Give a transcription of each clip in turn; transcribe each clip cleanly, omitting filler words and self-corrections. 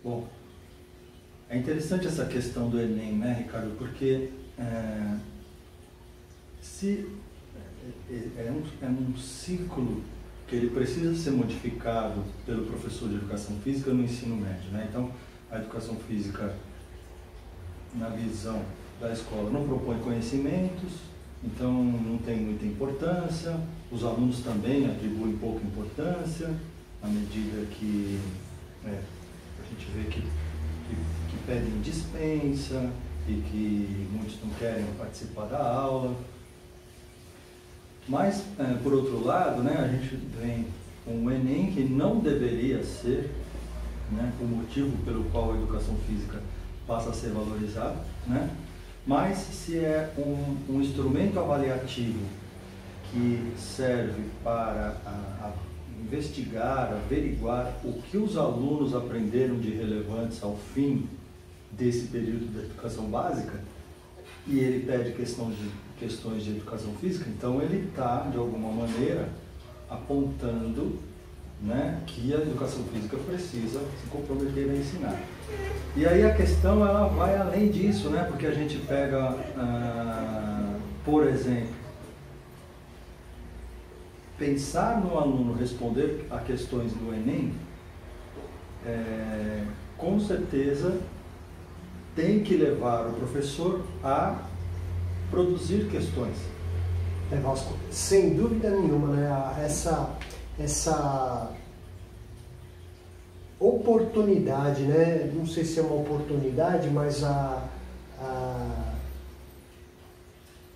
Bom, é interessante essa questão do Enem, né, Ricardo? Porque se é um ciclo que ele precisa ser modificado pelo professor de educação física no ensino médio, né? Então, a educação física, na visão da escola, não propõe conhecimentos, então não tem muita importância, os alunos também atribuem pouca importância, à medida que a gente vê que pedem dispensa e que muitos não querem participar da aula. Mas, por outro lado, né, a gente vem com o Enem, que não deveria ser, né, o motivo pelo qual a educação física passa a ser valorizada, né? Mas se é um instrumento avaliativo que serve para investigar, averiguar o que os alunos aprenderam de relevantes ao fim desse período da educação básica, e ele pede questões de educação física, então ele está, de alguma maneira, apontando, né, que a educação física precisa se comprometer a ensinar. E aí a questão ela vai além disso, né, porque a gente pega, por exemplo, pensar no aluno responder a questões do Enem, com certeza tem que levar o professor a produzir questões. Vasco, sem dúvida nenhuma, né? Essa oportunidade, né? Não sei se é uma oportunidade, mas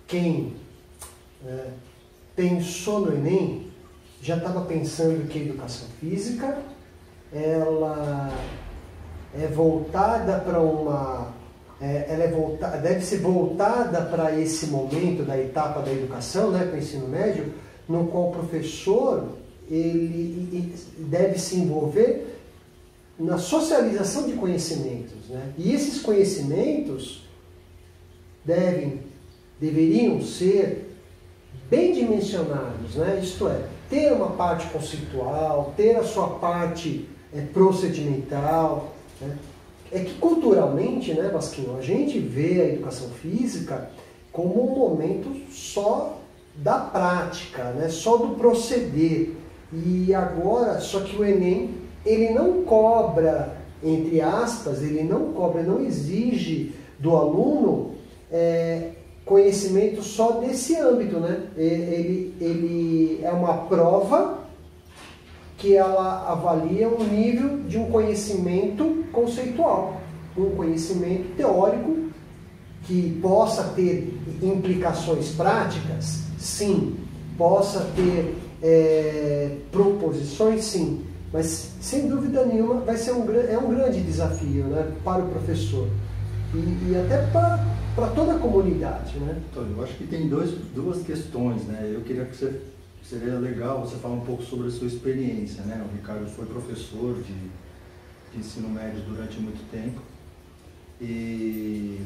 quem pensou no Enem já estava pensando que a educação física ela é voltada para deve ser voltada para esse momento da etapa da educação, né, para o ensino médio, no qual o professor ele deve se envolver na socialização de conhecimentos, né? E esses conhecimentos deveriam ser bem dimensionados, né? Isto é, ter uma parte conceitual, ter a sua parte procedimental, né? É que culturalmente, né, Vasquinho, a gente vê a educação física como um momento só da prática, né, só do proceder. E agora, só que o Enem, ele não cobra, entre aspas, ele não exige do aluno conhecimento só desse âmbito, né? Ele é uma prova que ela avalia um nível de um conhecimento conceitual, um conhecimento teórico que possa ter implicações práticas, sim, possa ter proposições, sim, mas sem dúvida nenhuma vai ser um grande desafio, né, para o professor e até para toda a comunidade, né? Então, eu acho que tem duas questões, né? Eu queria que seria legal você falar um pouco sobre a sua experiência, né? O Ricardo foi professor de ensino médio durante muito tempo e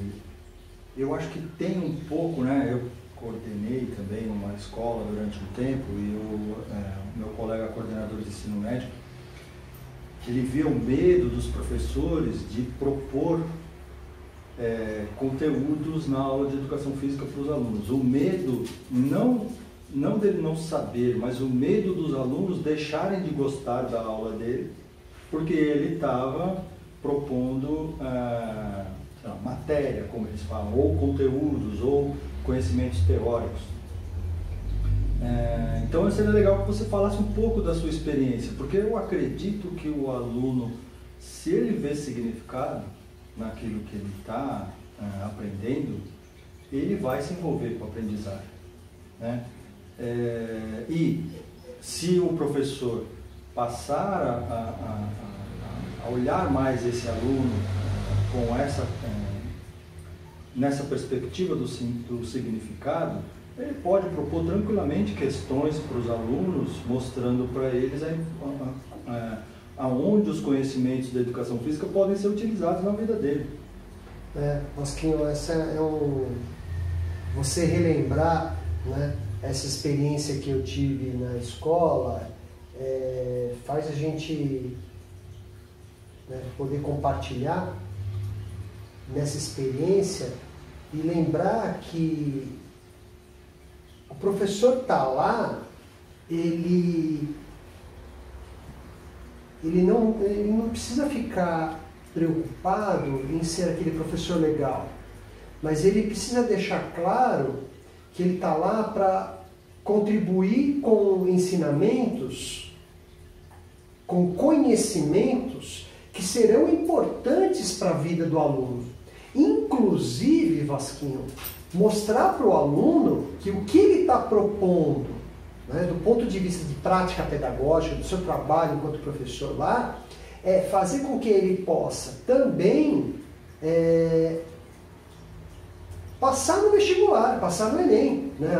eu acho que tem um pouco, né? Eu coordenei também uma escola durante um tempo e o meu colega coordenador de ensino médio, ele via o medo dos professores de propor conteúdos na aula de educação física para os alunos. O medo não dele não saber, mas o medo dos alunos deixarem de gostar da aula dele, porque ele estava propondo matéria, como eles falam, ou conteúdos, ou conhecimentos teóricos. Então seria legal que você falasse um pouco da sua experiência, porque eu acredito que o aluno, se ele vê significado naquilo que ele está aprendendo, ele vai se envolver com a aprendizagem, né? E se o professor passar a olhar mais esse aluno com nessa perspectiva do significado, ele pode propor tranquilamente questões para os alunos, mostrando para eles aonde os conhecimentos da educação física podem ser utilizados na vida dele. Vasquinho, você relembrar, né, essa experiência que eu tive na escola faz a gente né, poder compartilhar nessa experiência e lembrar que o professor está lá, ele não precisa ficar preocupado em ser aquele professor legal, mas ele precisa deixar claro que ele está lá para contribuir com ensinamentos, com conhecimentos que serão importantes para a vida do aluno. Inclusive, Vasquinho, mostrar para o aluno que o que ele está propondo, né, do ponto de vista de prática pedagógica, do seu trabalho enquanto professor lá, é fazer com que ele possa também passar no vestibular, passar no Enem. Né?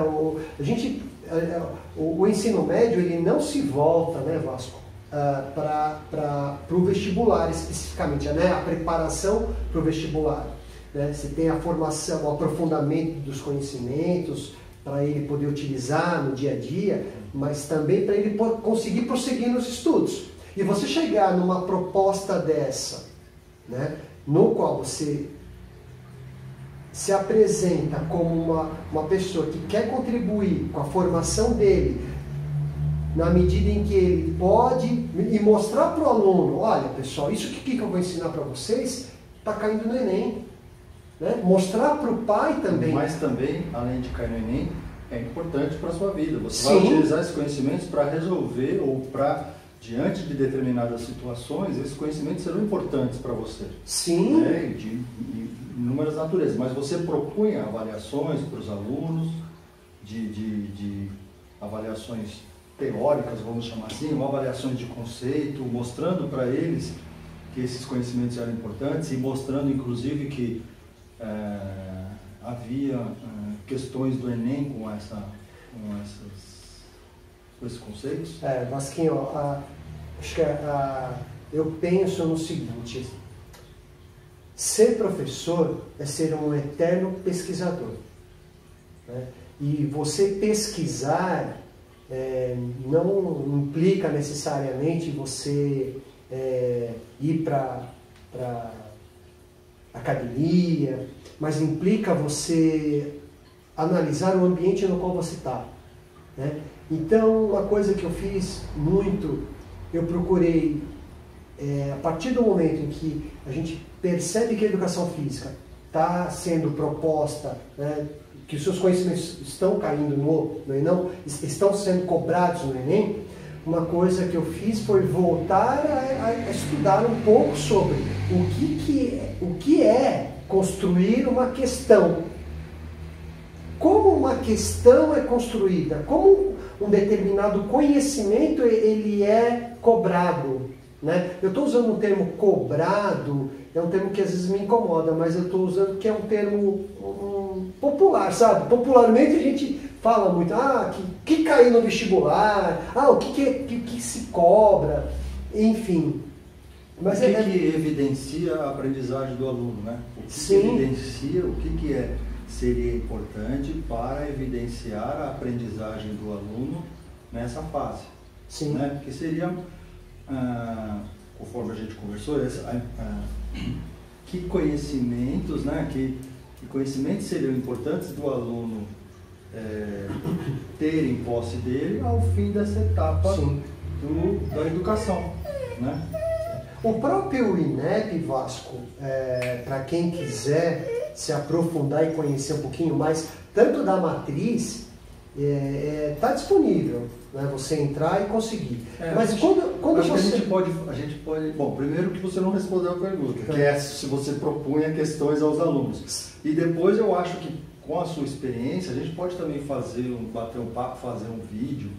O ensino médio ele não se volta, né, Vasco, para o vestibular especificamente, né? A preparação para o vestibular. Né? Você tem a formação, o aprofundamento dos conhecimentos, para ele poder utilizar no dia a dia, mas também para ele conseguir prosseguir nos estudos. E você chegar numa proposta dessa, né, no qual você se apresenta como uma pessoa que quer contribuir com a formação dele, na medida em que ele pode, e mostrar para o aluno, olha pessoal, isso que eu vou ensinar para vocês, está caindo no Enem. Né? Mostrar para o pai também. Mas também, além de cair no Enem, é importante para a sua vida. Você Sim. vai utilizar esses conhecimentos para resolver ou para, diante de determinadas situações, esses conhecimentos serão importantes para você. Sim. Né? De inúmeras naturezas. Mas você propunha avaliações para os alunos, de avaliações teóricas, vamos chamar assim, ou avaliações de conceito, mostrando para eles que esses conhecimentos eram importantes e mostrando, inclusive, que havia questões do Enem com esses conceitos? Vasquinho, acho que eu penso no seguinte: ser professor é ser um eterno pesquisador. Né? E você pesquisar não implica necessariamente você ir para academia, mas implica você analisar o ambiente no qual você está. Né? Então, uma coisa que eu fiz muito, eu procurei, a partir do momento em que a gente percebe que a educação física está sendo proposta, né, que os seus conhecimentos estão caindo no Enem, estão sendo cobrados no Enem, uma coisa que eu fiz foi voltar a estudar um pouco sobre o que é construir uma questão. Como uma questão é construída, como um determinado conhecimento ele é cobrado. Né? Eu estou usando o termo cobrado, é um termo que às vezes me incomoda, mas eu estou usando que é um termo popular, sabe? Popularmente a gente fala muito, que caiu no vestibular, o que se cobra, enfim. Mas o que evidencia a aprendizagem do aluno, né? O que evidencia, o que seria importante para evidenciar a aprendizagem do aluno nessa fase. Sim. Né? Que seria, conforme a gente conversou, que conhecimentos, né? Que conhecimentos seriam importantes do aluno ter em posse dele ao fim dessa etapa da educação. Né? O próprio INEP, Vasco, para quem quiser se aprofundar e conhecer um pouquinho mais, tanto da matriz, está disponível, né? Você entrar e conseguir. Mas quando acho você... que a gente pode... Bom, primeiro que você não respondeu a pergunta, que é se você propunha questões aos alunos. E depois eu acho que com a sua experiência, a gente pode também bater um papo, fazer um vídeo,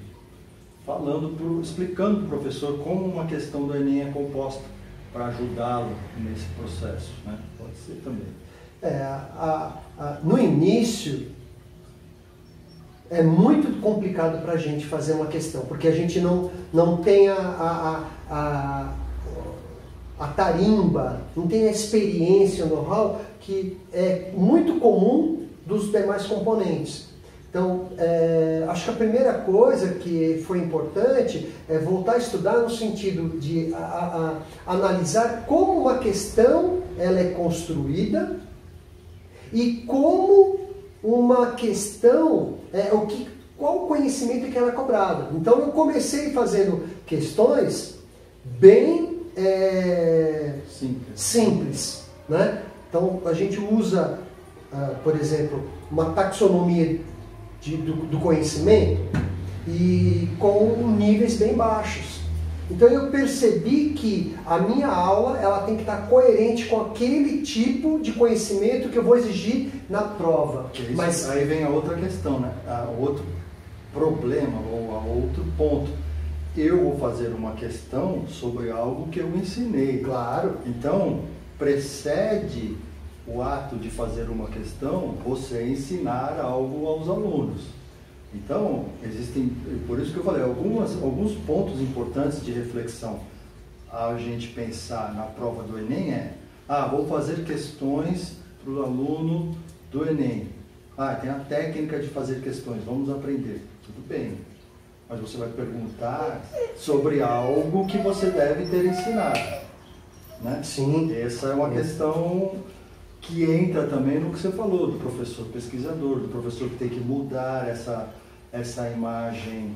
explicando para o professor como uma questão do Enem é composta, para ajudá-lo nesse processo. Né? Pode ser também. No início, é muito complicado para a gente fazer uma questão, porque a gente não tem a tarimba, não tem a experiência, o know-how, que é muito comum dos demais componentes. Então, acho que a primeira coisa que foi importante é voltar a estudar no sentido de analisar como uma questão ela é construída e como uma questão, qual o conhecimento que ela é cobrada. Então, eu comecei fazendo questões bem simples, né? Então, a gente usa, por exemplo, uma taxonomia do conhecimento e com níveis bem baixos. Então eu percebi que a minha aula ela tem que estar coerente com aquele tipo de conhecimento que eu vou exigir na prova. Mas aí vem a outra questão, né? Outro problema ou outro ponto. Eu vou fazer uma questão sobre algo que eu ensinei. Claro. Então precede o ato de fazer uma questão, você ensinar algo aos alunos. Então, existem, por isso que eu falei, alguns pontos importantes de reflexão a gente pensar na prova do Enem vou fazer questões para o aluno do Enem. Tem a técnica de fazer questões, vamos aprender. Tudo bem, mas você vai perguntar sobre algo que você deve ter ensinado, né? Sim. Essa é uma questão que entra também no que você falou, do professor pesquisador, do professor que tem que mudar essa imagem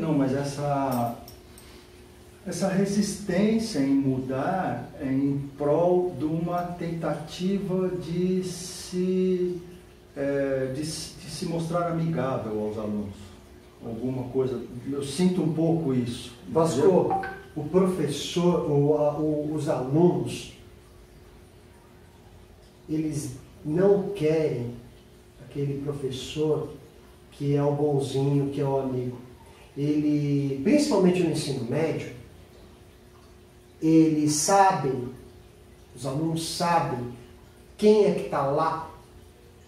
não, mas essa resistência em mudar em prol de uma tentativa de se mostrar amigável aos alunos. Alguma coisa, eu sinto um pouco isso. Vasco, o professor, os alunos, eles não querem aquele professor que é o bonzinho, que é o amigo. Ele, principalmente no ensino médio, eles sabem, os alunos sabem quem é que está lá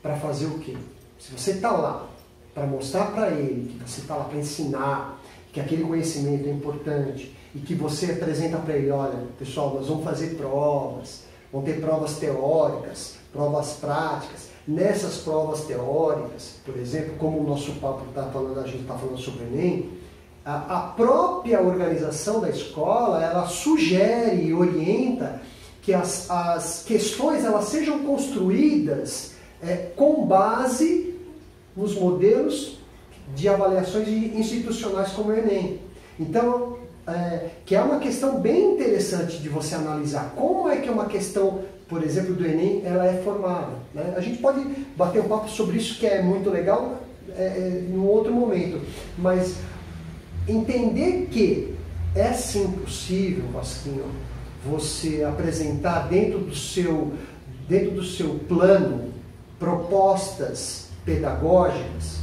para fazer o quê. Se você está lá para mostrar para ele que você está lá para ensinar, que aquele conhecimento é importante e que você apresenta para ele, olha, pessoal, nós vamos fazer provas, vão ter provas teóricas, provas práticas. Nessas provas teóricas, por exemplo, como o nosso papo está falando, a gente está falando sobre o Enem, a própria organização da escola, ela sugere e orienta que as questões elas sejam construídas com base nos modelos de avaliações institucionais como o Enem. Então, que é uma questão bem interessante de você analisar. Como é que uma questão, por exemplo, do Enem, ela é formada, né? A gente pode bater um papo sobre isso, que é muito legal, em um outro momento. Mas entender que é sim possível, Vasquinho, você apresentar dentro do seu plano propostas pedagógicas,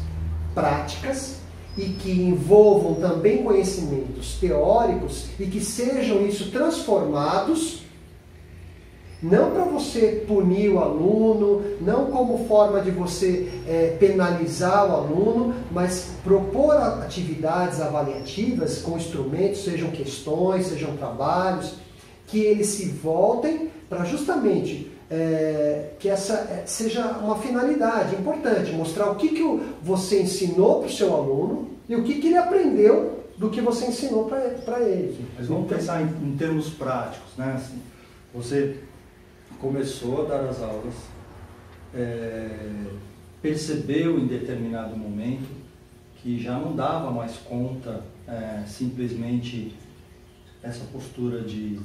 práticas, e que envolvam também conhecimentos teóricos e que sejam isso transformados, não para você punir o aluno, não como forma de você penalizar o aluno, mas propor atividades avaliativas com instrumentos, sejam questões, sejam trabalhos, que eles se voltem para justamente que essa seja uma finalidade importante, mostrar o que você ensinou para o seu aluno e o que ele aprendeu do que você ensinou para ele. Mas vamos pensar em termos práticos, né? Assim, você começou a dar as aulas, percebeu em determinado momento que já não dava mais conta simplesmente essa postura de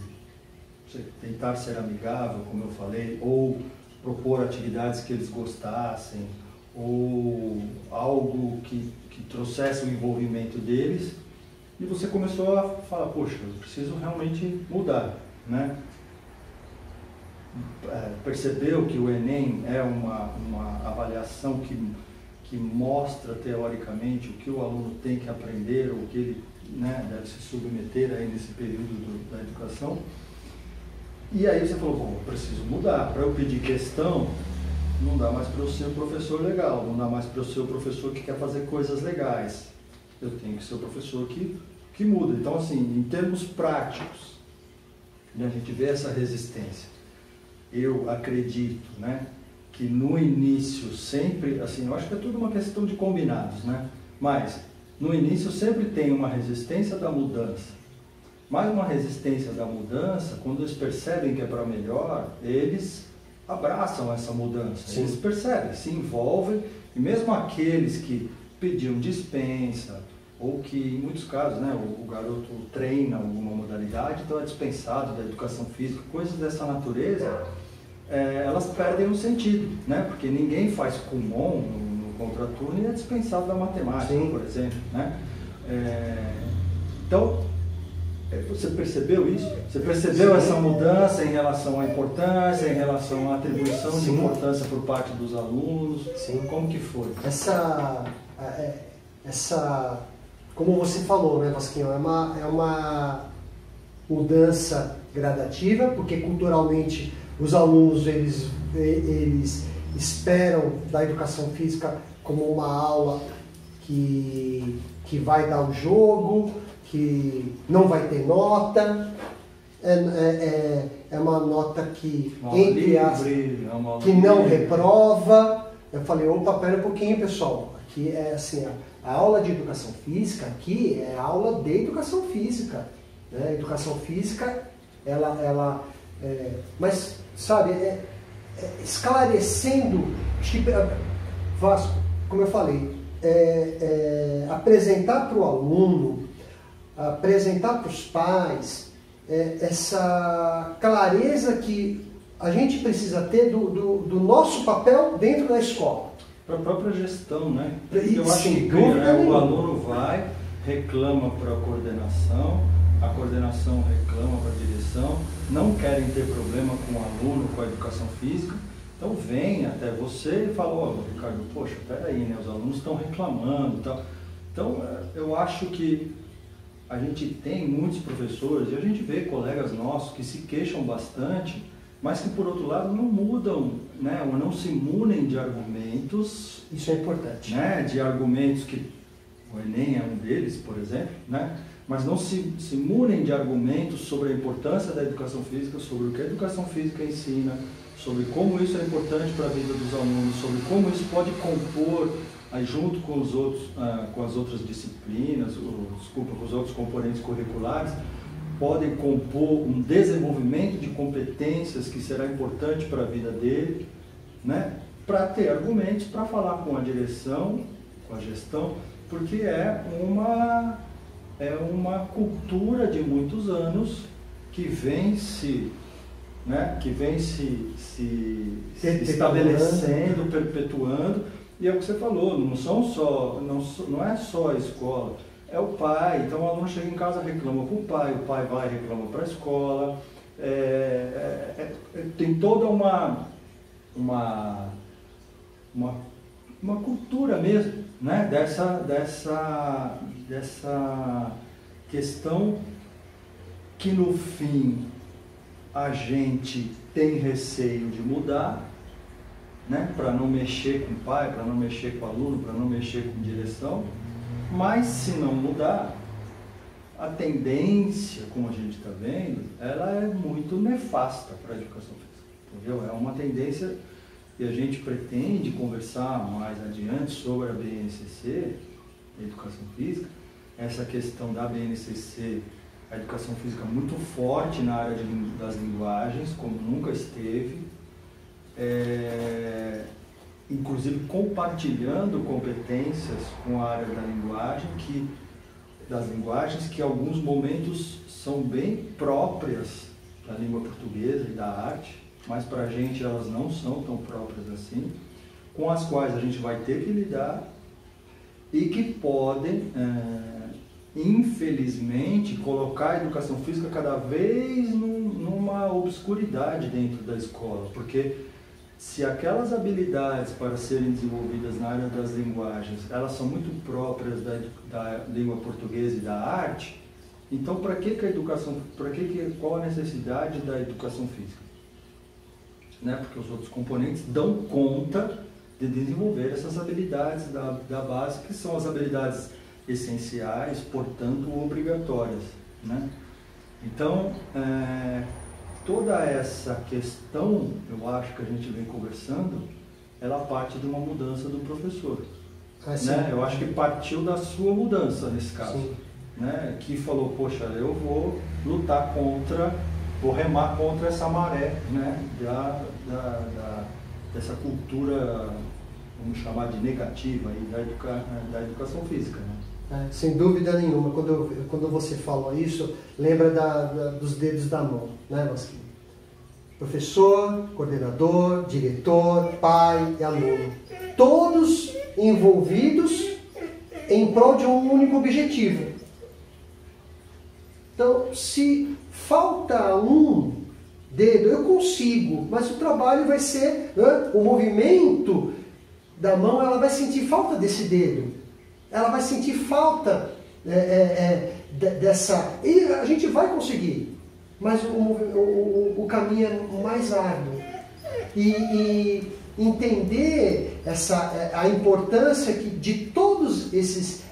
tentar ser amigável, como eu falei, ou propor atividades que eles gostassem, ou algo que trouxesse o envolvimento deles, e você começou a falar, poxa, eu preciso realmente mudar, né? Percebeu que o Enem é uma avaliação que mostra teoricamente o que o aluno tem que aprender, ou o que ele, né, deve se submeter aí nesse período da educação. E aí você falou, bom, eu preciso mudar. Para eu pedir questão, não dá mais para eu ser um professor legal, não dá mais para eu ser o professor que quer fazer coisas legais. Eu tenho que ser o professor que muda. Então, assim, em termos práticos, a gente vê essa resistência. Eu acredito, né, que no início sempre, assim, eu acho que é tudo uma questão de combinados, né? Mas no início sempre tem uma resistência da mudança. Mas uma resistência da mudança, quando eles percebem que é para melhor, eles abraçam essa mudança. Sim. Eles percebem, se envolvem, e mesmo aqueles que pediam dispensa, ou que em muitos casos, né, o garoto treina alguma modalidade, então é dispensado da educação física, coisas dessa natureza, elas perdem o sentido, né? Porque ninguém faz Kumon no contraturno e é dispensado da matemática, sim, por exemplo, né? Então, você percebeu isso? Você percebeu, sim, essa mudança em relação à importância, em relação à atribuição, sim, de importância por parte dos alunos? Sim. Como que foi? Essa como você falou, né, Vasquinho, é uma mudança gradativa, porque culturalmente os alunos eles esperam da educação física como uma aula que vai dar o jogo, que não vai ter nota, é uma nota que, entre aspas, que não reprova. Eu falei, opa, pera um pouquinho, pessoal, aqui é assim, a aula de educação física aqui é a aula de educação física, né? Educação física, mas, sabe, esclarecendo, Vasco, como eu falei, apresentar para o aluno, apresentar para os pais essa clareza que a gente precisa ter do nosso papel dentro da escola. Para a própria gestão, né? Eu acho que o aluno vai, reclama para a coordenação reclama para a direção, não querem ter problema com o aluno, com a educação física, então vem até você e fala, ó, Ricardo, poxa, peraí, né? Os alunos estão reclamando e tal. Então, eu acho que a gente tem muitos professores, e a gente vê colegas nossos que se queixam bastante, mas que, por outro lado, não mudam, né, ou não se munem de argumentos. Isso é importante. Né, de argumentos que o Enem é um deles, por exemplo, né, mas não se munem de argumentos sobre a importância da educação física, sobre o que a educação física ensina, sobre como isso é importante para a vida dos alunos, sobre como isso pode compor, junto com os outros, com as outras disciplinas, com os outros componentes curriculares, podem compor um desenvolvimento de competências que será importante para a vida dele, né? Para ter argumentos para falar com a direção, com a gestão, porque é uma cultura de muitos anos que vem se estabelecendo, perpetuando, e é o que você falou, não é só a escola, é o pai. Então o aluno chega em casa, reclama com o pai vai e reclama para a escola, tem toda uma cultura mesmo, né? dessa questão que no fim a gente tem receio de mudar, né? Para não mexer com o pai, para não mexer com o aluno, para não mexer com direção, mas se não mudar, a tendência, como a gente está vendo, ela é muito nefasta para a educação física, entendeu? É uma tendência que a gente pretende conversar mais adiante sobre a BNCC, a educação física, essa questão da BNCC, a educação física muito forte na área das linguagens, como nunca esteve, inclusive compartilhando competências com a área das linguagens que em alguns momentos são bem próprias da língua portuguesa e da arte, mas para a gente elas não são tão próprias assim, com as quais a gente vai ter que lidar e que podem, infelizmente, colocar a educação física cada vez numa obscuridade dentro da escola, porque se aquelas habilidades para serem desenvolvidas na área das linguagens, elas são muito próprias da língua portuguesa e da arte, então qual a necessidade da educação física? Né? Porque os outros componentes dão conta de desenvolver essas habilidades da base, que são as habilidades essenciais, portanto obrigatórias, né? Então, toda essa questão, eu acho que a gente vem conversando, ela parte de uma mudança do professor. Assim, Né? Eu acho que partiu da sua mudança nesse caso. Sim. Né? Que falou, poxa, eu vou lutar contra, vou remar contra essa maré, né? Dessa cultura, vamos chamar de negativa, aí, da educação física. Né? Sem dúvida nenhuma. Quando você fala isso, lembra dos dedos da mão, né, Vasquinho? Professor, coordenador, diretor, pai e aluno. Todos envolvidos em prol de um único objetivo. Então, se falta um dedo, eu consigo, mas o trabalho vai ser, né, o movimento da mão, ela vai sentir falta desse dedo. Ela vai sentir falta dessa... E a gente vai conseguir, mas o caminho é mais árduo. E entender a importância de todas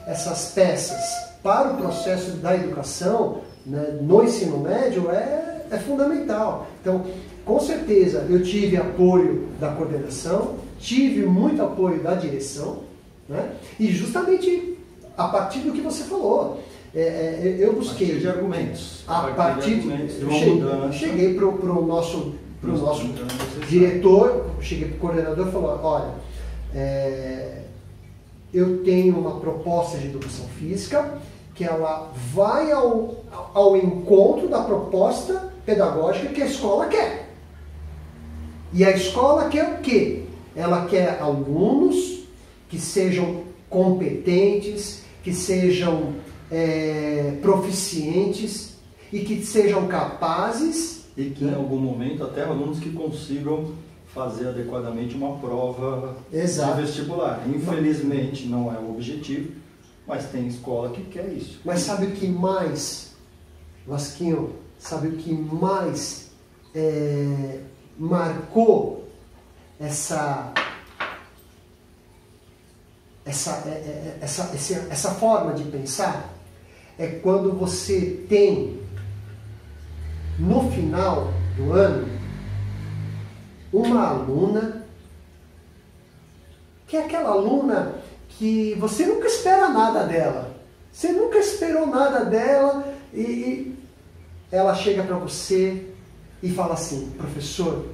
essas peças para o processo da educação, né, no ensino médio é fundamental. Então, com certeza, eu tive apoio da coordenação, tive muito apoio da direção, né, e justamente a partir do que você falou, eu busquei... A partir de argumentos. De uma mudança. Cheguei para o nosso diretor, cheguei para o coordenador e falei, olha, eu tenho uma proposta de educação física que ela vai ao encontro da proposta pedagógica que a escola quer. E a escola quer o quê? Ela quer alunos que sejam competentes, que sejam proficientes e que sejam capazes... E que em algum momento até alunos que consigam fazer adequadamente uma prova de vestibular. Infelizmente não é o objetivo, mas tem escola que quer isso. Mas sabe o que mais, Vasquinho, sabe o que mais marcou essa forma de pensar? É quando você tem, no final do ano, uma aluna, que é aquela aluna que você nunca espera nada dela. Você nunca esperou nada dela e ela chega para você e fala assim, professor,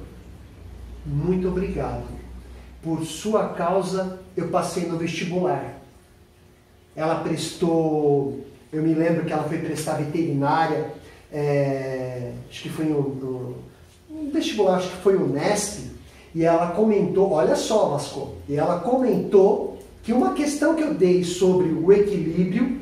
muito obrigado. Por sua causa eu passei no vestibular. Ela prestou, eu me lembro que ela foi prestar veterinária, acho que foi um vestibular, acho que foi o Nesp, e ela comentou, olha só, Vasco, e ela comentou que uma questão que eu dei sobre o equilíbrio,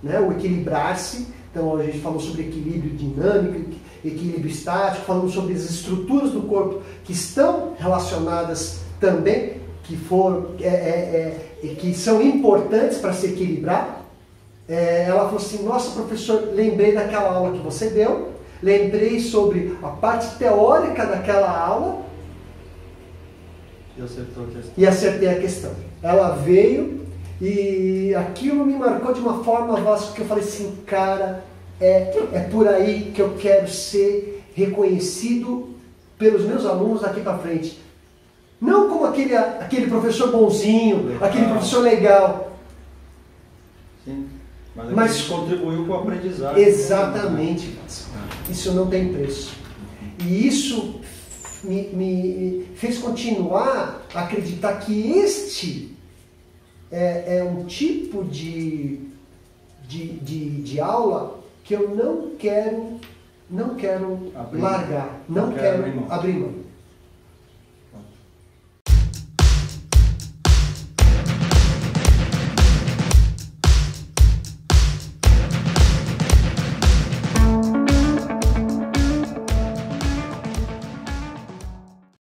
né, o equilibrar-se, então a gente falou sobre equilíbrio dinâmico, equilíbrio estático, falamos sobre as estruturas do corpo que estão relacionadas também, que são importantes para se equilibrar. Ela falou assim, nossa, professor, lembrei daquela aula que você deu, lembrei sobre a parte teórica daquela aula e acertei a questão. Ela veio e aquilo me marcou de uma forma, Vasco, que eu falei assim, cara, é por aí que eu quero ser reconhecido pelos meus alunos daqui para frente. Não como aquele professor bonzinho, legal, aquele professor legal. Sim, mas contribuiu com o aprendizado. Exatamente, Vasco. Isso não tem preço. E isso me fez continuar a acreditar que este é um tipo de aula que eu não quero largar, não quero abrir mão.